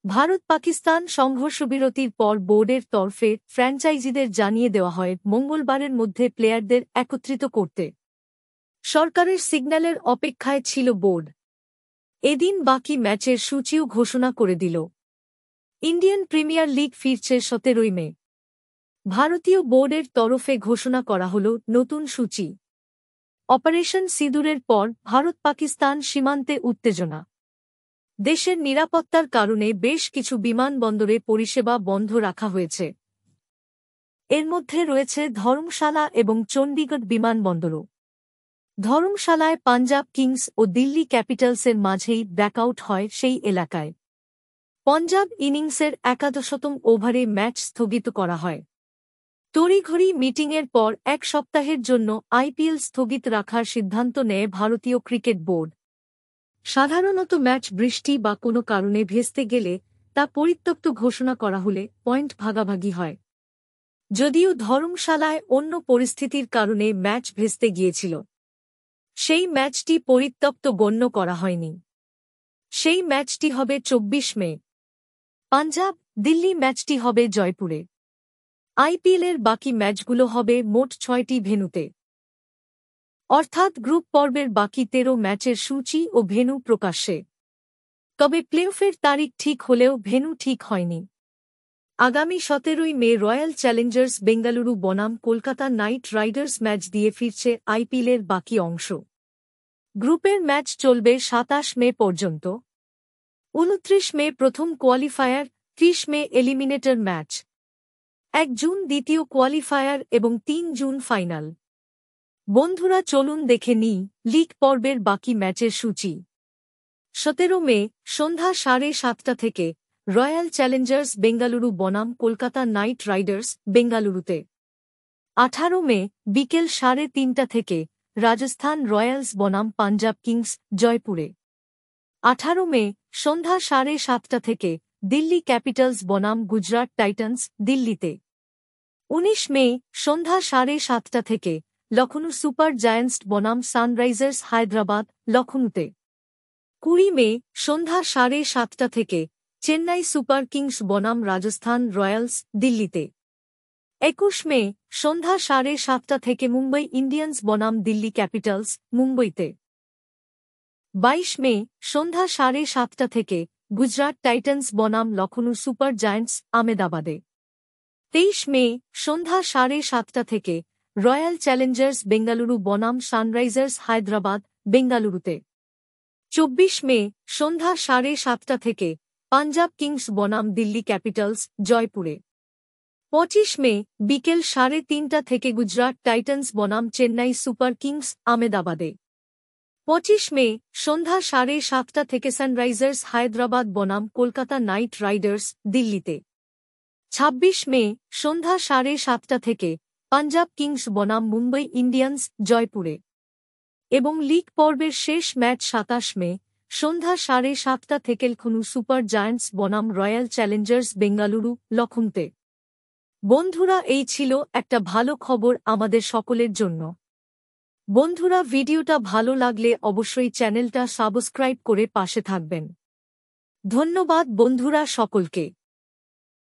ভারত পাকিস্তান সংঘর্ষবিরতির পর বোর্ডের তরফে ফ্র্যাঞ্চাইজিদের জানিয়ে দেওয়া হয় মঙ্গলবারের মধ্যে প্লেয়ারদের একত্রিত করতে সরকারের সিগন্যালের অপেক্ষায় ছিল বোর্ড। এদিন বাকি ম্যাচের সূচিও ঘোষণা করে দিল। ইন্ডিয়ান প্রিমিয়ার লিগ ফিরছে 17 মে। ভারতীয় বোর্ডের তরফে ঘোষণা করা হল নতুন সূচি। অপারেশন সিঁদুরের পর ভারত পাকিস্তান সীমান্তে উত্তেজনা। দেশের নিরাপত্তার কারণে বেশ কিছু বিমানবন্দরে পরিষেবা বন্ধ রাখা হয়েছে। এর মধ্যে রয়েছে ধর্মশালা এবং চণ্ডীগড় বিমানবন্দরও। ধর্মশালায় পাঞ্জাব কিংস ও দিল্লি ক্যাপিটালসের মাঝেই ব্ল্যাকআউট হয় সেই এলাকায়। পঞ্জাব ইনিংসের ১১তম ওভারে ম্যাচ স্থগিত করা হয়। তড়িঘড়ি মিটিংয়ের পর এক সপ্তাহের জন্য আইপিএল স্থগিত রাখার সিদ্ধান্ত নেয় ভারতীয় ক্রিকেট বোর্ড। সাধারণত ম্যাচ বৃষ্টি বা কোনো কারণে ভেস্তে গেলে তা পরিত্যক্ত ঘোষণা করা হলে পয়েন্ট ভাগাভাগি হয়। যদিও ধর্মশালায় অন্য পরিস্থিতির কারণে ম্যাচ ভেস্তে গিয়েছিল, সেই ম্যাচটি পরিত্যক্ত গণ্য করা হয়নি। সেই ম্যাচটি হবে ২৪ মে। পাঞ্জাব দিল্লি ম্যাচটি হবে জয়পুরে। আইপিএলের বাকি ম্যাচগুলো হবে মোট ৬টি ভেন্যুতে, অর্থাৎ গ্রুপ পর্বের বাকি ১৩ ম্যাচের সূচি ও ভেন্যু প্রকাশ্যে। তবে প্লেঅফের তারিখ ঠিক হলেও ভেন্যু ঠিক হয়নি। আগামী ১৭ মে রয়্যাল চ্যালেঞ্জার্স বেঙ্গালুরু বনাম কলকাতা নাইট রাইডার্স ম্যাচ দিয়ে ফিরছে আইপিএলের বাকি অংশ। গ্রুপের ম্যাচ চলবে ২৭ মে পর্যন্ত। ২৯ মে প্রথম কোয়ালিফায়ার, ৩০ মে এলিমিনেটর ম্যাচ, ১ জুন দ্বিতীয় কোয়ালিফায়ার এবং ৩ জুন ফাইনাল। বন্ধুরা চলুন দেখে নিই লিগ পর্বের বাকি ম্যাচের সূচি। ১৭ মে সন্ধ্যা ৭:৩০ থেকে রয়্যাল চ্যালেঞ্জার্স বেঙ্গালুরু বনাম কলকাতা নাইট রাইডার্স বেঙ্গালুরুতে। ১৮ মে বিকেল ৩:৩০ থেকে রাজস্থান রয়্যালস বনাম পাঞ্জাব কিংস জয়পুরে। ১৮ মে সন্ধ্যা ৭:৩০ থেকে দিল্লি ক্যাপিটালস বনাম গুজরাট টাইটান্স দিল্লিতে। ১৯ মে সন্ধ্যা ৭:৩০ থেকে লখনউ সুপার জায়ান্টস বনাম সানরাইজার্স হায়দ্রাবাদ লখনউতে। ২০ মে সন্ধ্যা ৭:৩০ থেকে চেন্নাই সুপার কিংস বনাম রাজস্থান রয়্যালস দিল্লিতে। ২১ মে সন্ধ্যা ৭:৩০ থেকে মুম্বই ইন্ডিয়ান্স বনাম দিল্লি ক্যাপিটালস মুম্বইতে। ২২ মে সন্ধ্যা ৭:৩০ থেকে গুজরাট টাইটান্স বনাম লখনউ সুপার জায়ান্টস আমেদাবাদে। ২৩ মে সন্ধ্যা ৭:৩০ থেকে রয়্যাল চ্যালেঞ্জার্স বেঙ্গালুরু বনাম সানরাইজার্স হায়দ্রাবাদ বেঙ্গালুরুতে। ২৪ মে সন্ধ্যা ৭:৩০ থেকে পাঞ্জাব কিংস বনাম দিল্লি ক্যাপিটালস জয়পুরে। ২৫ মে বিকেল ৩:৩০ থেকে গুজরাট টাইটান্স বনাম চেন্নাই সুপার কিংস আমেদাবাদে। ২৫ মে সন্ধ্যা ৭:৩০ থেকে সানরাইজার্স হায়দ্রাবাদ বনাম কলকাতা নাইট রাইডার্স দিল্লিতে। ২৬ মে সন্ধ্যা ৭:৩০ থেকে পাঞ্জাব কিংস বনাম মুম্বই ইন্ডিয়ান্স জয়পুরে। এবং লিগ পর্বের শেষ ম্যাচ ২৭ মে সন্ধ্যা ৭:৩০ থেকে লখনউ সুপার জায়ান্টস বনাম রয়্যাল চ্যালেঞ্জার্স বেঙ্গালুরু লখনউতে। বন্ধুরা এই ছিল একটা ভালো খবর আমাদের সকলের জন্য। বন্ধুরা ভিডিওটা ভালো লাগলে অবশ্যই চ্যানেলটা সাবস্ক্রাইব করে পাশে থাকবেন। ধন্যবাদ বন্ধুরা সকলকে।